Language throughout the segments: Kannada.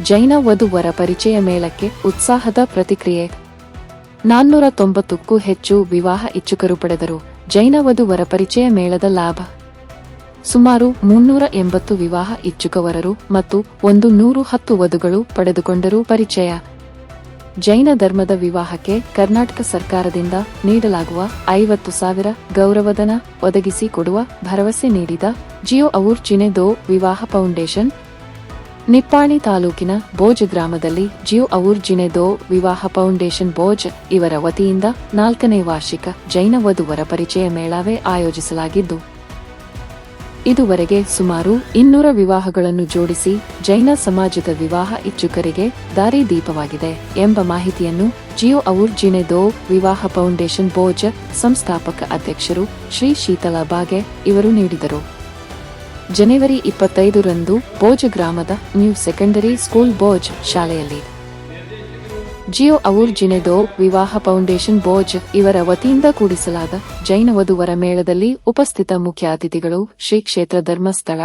ಜೈನ ವಧು-ವರ ಪರಿಚಯ ಮೇಳಕ್ಕೆ ಉತ್ಸಾಹದ ಪ್ರತಿಕ್ರಿಯೆ. 490ಕ್ಕೂ ಹೆಚ್ಚು ವಿವಾಹ ಇಚ್ಛುಕರು ಪಡೆದರು. ಜೈನ ವಧು-ವರ ಪರಿಚಯ ಮೇಳದ ಲಾಭ. ಸುಮಾರು 380 ವಿವಾಹ ಇಚ್ಛುಕವರರು ಮತ್ತು 110 ವಧುಗಳು ಪಡೆದುಕೊಂಡರು. ಪರಿಚಯ. ಜೈನ ಧರ್ಮದ ವಿವಾಹಕ್ಕೆ ಕರ್ನಾಟಕ ಸರ್ಕಾರದಿಂದ ನೀಡಲಾಗುವ 50,000 ಗೌರವಧನ ಒದಗಿಸಿ ಕೊಡುವ ಭರವಸೆ ನೀಡಿದ ಜಿಯೋ ಔರ್ ಜಿನೆ ದೋ ವಿವಾಹ ಫೌಂಡೇಶನ್, ನಿಪ್ಪಾಣಿ ತಾಲೂಕಿನ ಬೋಜ್ ಗ್ರಾಮದಲ್ಲಿ ಜಿಯೋ ಔರ್ ಜಿನೆ ದೋ ವಿವಾಹ ಫೌಂಡೇಶನ್ ಬೋಜ್ ಇವರ ವತಿಯಿಂದ 4ನೇ ವಾರ್ಷಿಕ ಜೈನ ವಧು-ವರ ಪರಿಚಯ ಮೇಳವೇ ಆಯೋಜಿಸಲಾಗಿದ್ದು, ಇದುವರೆಗೆ ಸುಮಾರು 200 ವಿವಾಹಗಳನ್ನು ಜೋಡಿಸಿ ಜೈನ ಸಮಾಜದ ವಿವಾಹ ಇಚ್ಛುಕರಿಗೆ ದಾರಿದೀಪವಾಗಿದೆ ಎಂಬ ಮಾಹಿತಿಯನ್ನು ಜಿಯೋ ಔರ್ ಜಿನೆ ದೋ ವಿವಾಹ ಫೌಂಡೇಶನ್ ಬೋಜ್ ಸಂಸ್ಥಾಪಕ ಅಧ್ಯಕ್ಷರು ಶ್ರೀ ಶೀತಲಾ ಬಾಗೆ ಇವರು ನೀಡಿದರು. ಜನವರಿ 25ರಂದು ಬೋಜ್ ಗ್ರಾಮದ ನ್ಯೂ ಸೆಕೆಂಡರಿ ಸ್ಕೂಲ್ ಬೋಜ್ ಶಾಲೆಯಲ್ಲಿ ಜಿಯೋ ಔರ್ ಜಿನೆ ದೋ ವಿವಾಹ ಫೌಂಡೇಶನ್ ಬೋಜ್ ಇವರ ವತಿಯಿಂದ ಕೂಡಿಸಲಾದ ಜೈನ ವಧು-ವರ ಮೇಳದಲ್ಲಿ ಉಪಸ್ಥಿತ ಮುಖ್ಯ ಅತಿಥಿಗಳು ಶ್ರೀ ಕ್ಷೇತ್ರ ಧರ್ಮಸ್ಥಳ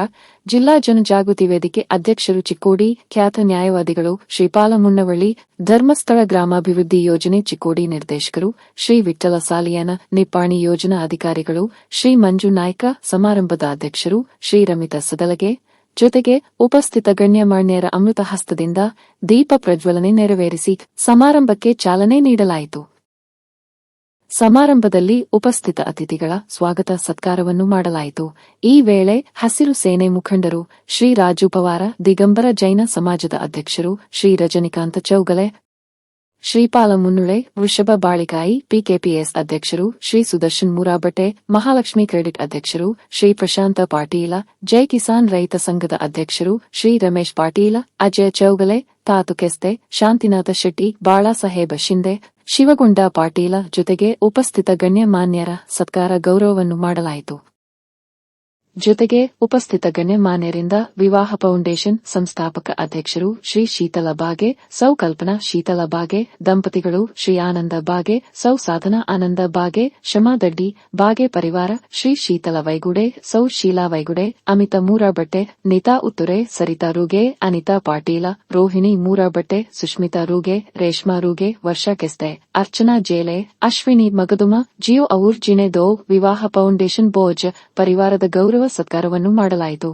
ಜಿಲ್ಲಾ ಜನಜಾಗೃತಿ ವೇದಿಕೆ ಅಧ್ಯಕ್ಷರು ಚಿಕ್ಕೋಡಿ, ಖ್ಯಾತ ನ್ಯಾಯವಾದಿಗಳು ಶ್ರೀಪಾಲ ಮುನ್ನವಳ್ಳಿ, ಧರ್ಮಸ್ಥಳ ಗ್ರಾಮಾಭಿವೃದ್ಧಿ ಯೋಜನೆ ಚಿಕ್ಕೋಡಿ ನಿರ್ದೇಶಕರು ಶ್ರೀ ವಿಠ್ಠಲ ಸಾಲಿಯಾನ, ನಿಪ್ಪಾಣಿ ಯೋಜನಾ ಅಧಿಕಾರಿಗಳು ಶ್ರೀ ಮಂಜು ನಾಯ್ಕ, ಸಮಾರಂಭದ ಅಧ್ಯಕ್ಷರು ಶ್ರೀ ರಮಿತಾ ಸದಲಗೆ ಜೊತೆಗೆ ಉಪಸ್ಥಿತ ಗಣ್ಯಮಾನ್ಯರ ಅಮೃತ ಹಸ್ತದಿಂದ ದೀಪ ಪ್ರಜ್ವಲನೆ ನೆರವೇರಿಸಿ ಸಮಾರಂಭಕ್ಕೆ ಚಾಲನೆ ನೀಡಲಾಯಿತು. ಸಮಾರಂಭದಲ್ಲಿ ಉಪಸ್ಥಿತ ಅತಿಥಿಗಳ ಸ್ವಾಗತ ಸತ್ಕಾರವನ್ನು ಮಾಡಲಾಯಿತು. ಈ ವೇಳೆ ಹಸಿರು ಸೇನೆ ಮುಖಂಡರು ಶ್ರೀ ರಾಜು ಪವಾರ, ದಿಗಂಬರ ಜೈನ ಸಮಾಜದ ಅಧ್ಯಕ್ಷರು ಶ್ರೀ ರಜನಿಕಾಂತ ಚೌಗಲೆ, ಶ್ರೀಪಾಲ ಮುನ್ನುಳೆ, ವೃಷಭ ಬಾಳಿಕಾಯಿ ಪಿಕೆಪಿಎಸ್ ಅಧ್ಯಕ್ಷರು ಶ್ರೀ ಸುದರ್ಶನ್ ಮುರಾಬಟೆ, ಮಹಾಲಕ್ಷ್ಮಿ ಕ್ರೆಡಿಟ್ ಅಧ್ಯಕ್ಷರು ಶ್ರೀ ಪ್ರಶಾಂತ ಪಾಟೀಲ, ಜೈ ಕಿಸಾನ್ ರೈತ ಸಂಘದ ಅಧ್ಯಕ್ಷರು ಶ್ರೀ ರಮೇಶ್ ಪಾಟೀಲ, ಅಜಯ ಚೌಗಲೆ, ತಾತು ಕೆಸ್ತೆ, ಶಾಂತಿನಾಥ ಶೆಟ್ಟಿ, ಬಾಳಾಸಾಹೇಬ ಶಿಂದೆ, ಶಿವಗೊಂಡ ಪಾಟೀಲ ಜೊತೆಗೆ ಉಪಸ್ಥಿತ ಗಣ್ಯಮಾನ್ಯರ ಸತ್ಕಾರ ಗೌರವವನ್ನು ಮಾಡಲಾಯಿತು. ಜೊತೆಗೆ ಉಪಸ್ಥಿತ ಗಣ್ಯಮಾನ್ಯರಿಂದ ವಿವಾಹ ಫೌಂಡೇಶನ್ ಸಂಸ್ಥಾಪಕ ಅಧ್ಯಕ್ಷರು ಶ್ರೀ ಶೀತಲಾ ಬಾಗೆ, ಸೌ ಕಲ್ಪನಾ ಶೀತಲಾ ಬಾಗೆ ದಂಪತಿಗಳು, ಶ್ರೀ ಆನಂದ ಬಾಗೆ, ಸೌ ಸಾಧನಾ ಆನಂದ ಬಾಗೆ, ಶಮಾದಡ್ಡಿ ಬಾಗೆ ಪರಿವಾರ, ಶ್ರೀ ಶೀತಲಾ ವೈಗುಡೆ, ಸೌ ಶೀಲಾ ವೈಗುಡೆ, ಅಮಿತಾ ಮೂರಾಬಟ್ಟೆ, ನೀತಾ ಉತ್ತುರೆ, ಸರಿತಾ ರೂಗೆ, ಅನಿತಾ ಪಾಟೀಲ, ರೋಹಿಣಿ ಮೂರಾಬಟ್ಟೆ, ಸುಷ್ಮಿತಾ ರೂಗೆ, ರೇಷ್ಮಾ ರೂಗೆ, ವರ್ಷಾ ಕೆಸ್ತೆ, ಅರ್ಚನಾ ಜೇಲೆ, ಅಶ್ವಿನಿ ಮಗದುಮ, ಜಿಯೋ ಔರ್ ಜಿನೆ ದೋ ವಿವಾಹ ಫೌಂಡೇಶನ್ ಬೋಜ್ ಪರಿವಾರದ ಗೌರವ ಸತ್ಕಾರವನ್ನು ಮಾಡಲಾಯಿತು.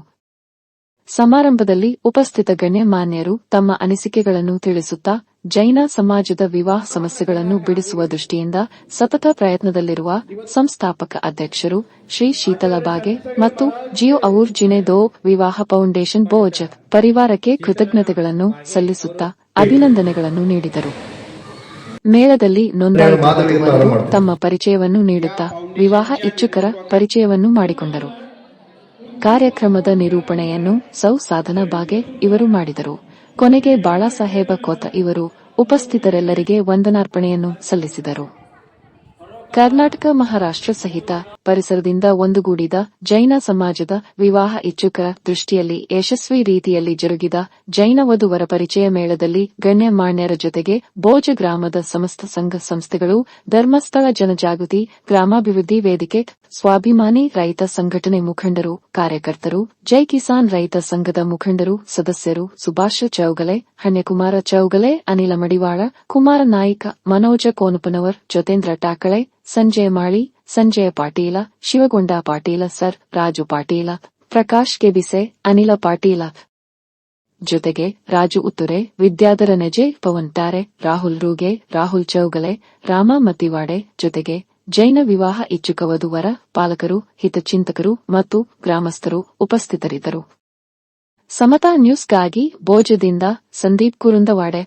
ಸಮಾರಂಭದಲ್ಲಿ ಉಪಸ್ಥಿತ ಗಣ್ಯಮಾನ್ಯರು ತಮ್ಮ ಅನಿಸಿಕೆಗಳನ್ನು ತಿಳಿಸುತ್ತಾ ಜೈನ ಸಮಾಜದ ವಿವಾಹ ಸಮಸ್ಯೆಗಳನ್ನು ಬಿಡಿಸುವ ದೃಷ್ಟಿಯಿಂದ ಸತತ ಪ್ರಯತ್ನದಲ್ಲಿರುವ ಸಂಸ್ಥಾಪಕ ಅಧ್ಯಕ್ಷರು ಶ್ರೀ ಶೀತಲಾ ಬಾಗೆ ಮತ್ತು ಜಿಯೋ ಔರ್ ಜಿನೆ ದೋ ವಿವಾಹ ಫೌಂಡೇಶನ್ ಬೋಜ್ ಪರಿವಾರಕ್ಕೆ ಕೃತಜ್ಞತೆಗಳನ್ನು ಸಲ್ಲಿಸುತ್ತಾ ಅಭಿನಂದನೆಗಳನ್ನು ನೀಡಿದರು. ಮೇಳದಲ್ಲಿ ನೋಂದಾಯಿತ ವಧು-ವರರು ತಮ್ಮ ಪರಿಚಯವನ್ನು ನೀಡುತ್ತಾ ವಿವಾಹ ಇಚ್ಛುಕರ ಪರಿಚಯವನ್ನು ಮಾಡಿಕೊಂಡರು. ಕಾರ್ಯಕ್ರಮದ ನಿರೂಪಣೆಯನ್ನು ಸೌ ಸಾಧನಾ ಬಾಗೆ ಇವರು ಮಾಡಿದರು. ಕೊನೆಗೆ ಬಾಳಾಸಾಹೇಬ ಕೋತ ಇವರು ಉಪಸ್ಥಿತರೆಲ್ಲರಿಗೆ ವಂದನಾರ್ಪಣೆಯನ್ನು ಸಲ್ಲಿಸಿದರು. ಕರ್ನಾಟಕ, ಮಹಾರಾಷ್ಟ್ರ ಸಹಿತ ಪರಿಸರದಿಂದ ಒಂದುಗೂಡಿದ ಜೈನ ಸಮಾಜದ ವಿವಾಹ ಇಚ್ಛುಕರ ದೃಷ್ಟಿಯಲ್ಲಿ ಯಶಸ್ವಿ ರೀತಿಯಲ್ಲಿ ಜರುಗಿದ ಜೈನ ವಧು-ವರ ಪರಿಚಯ ಮೇಳದಲ್ಲಿ ಗಣ್ಯಮಾನ್ಯರ ಜೊತೆಗೆ ಬೋಜ ಗ್ರಾಮದ ಸಮಸ್ತ ಸಂಘ ಸಂಸ್ಥೆಗಳು, ಧರ್ಮಸ್ಥಳ ಜನಜಾಗೃತಿ ಗ್ರಾಮಾಭಿವೃದ್ಧಿ ವೇದಿಕೆ, ಸ್ವಾಭಿಮಾನಿ ರೈತ ಸಂಘಟನೆ ಮುಖಂಡರು, ಕಾರ್ಯಕರ್ತರು, ಜೈ ಕಿಸಾನ್ ರೈತ ಸಂಘದ ಮುಖಂಡರು, ಸದಸ್ಯರು, ಸುಭಾಷ ಚೌಗಲೆ, ಹಣ್ಯಕುಮಾರ ಚೌಗಲೆ, ಅನಿಲ ಮಡಿವಾಳ, ಕುಮಾರ ನಾಯ್ಕ, ಮನೋಜ ಕೋನಪನವರ್, ಜೊತೇಂದ್ರ ಟಾಕಳೆ, ಸಂಜಯ ಮಾಳಿ, ಸಂಜಯ ಪಾಟೀಲ, ಶಿವಗೊಂಡ ಪಾಟೀಲ ಸರ್, ರಾಜು ಪಾಟೀಲ, ಪ್ರಕಾಶ್ ಕೆಬಿಸೆ, ಅನಿಲ ಪಾಟೀಲ ಜೊತೆಗೆ ರಾಜು ಉತ್ತುರೆ, ವಿದ್ಯಾಧರ ನೆಜೆ, ಪವನ್ ತಾರೆ, ರಾಹುಲ್ ರೂಗೆ, ರಾಹುಲ್ ಚೌಗಲೆ, ರಾಮ ಮತಿವಾಡೆ ಜೊತೆಗೆ ಜೈನ ವಿವಾಹ ಇಚ್ಛುಕ ವಧು-ವರ ಪಾಲಕರು, ಹಿತಚಿಂತಕರು ಮತ್ತು ಗ್ರಾಮಸ್ಥರು ಉಪಸ್ಥಿತರಿದ್ದರು. ಸಮತಾ ನ್ಯೂಸ್ಗಾಗಿ ಬೋಜದಿಂದ ಸಂದೀಪ್ ಕುರುಂದವಾಡೆ.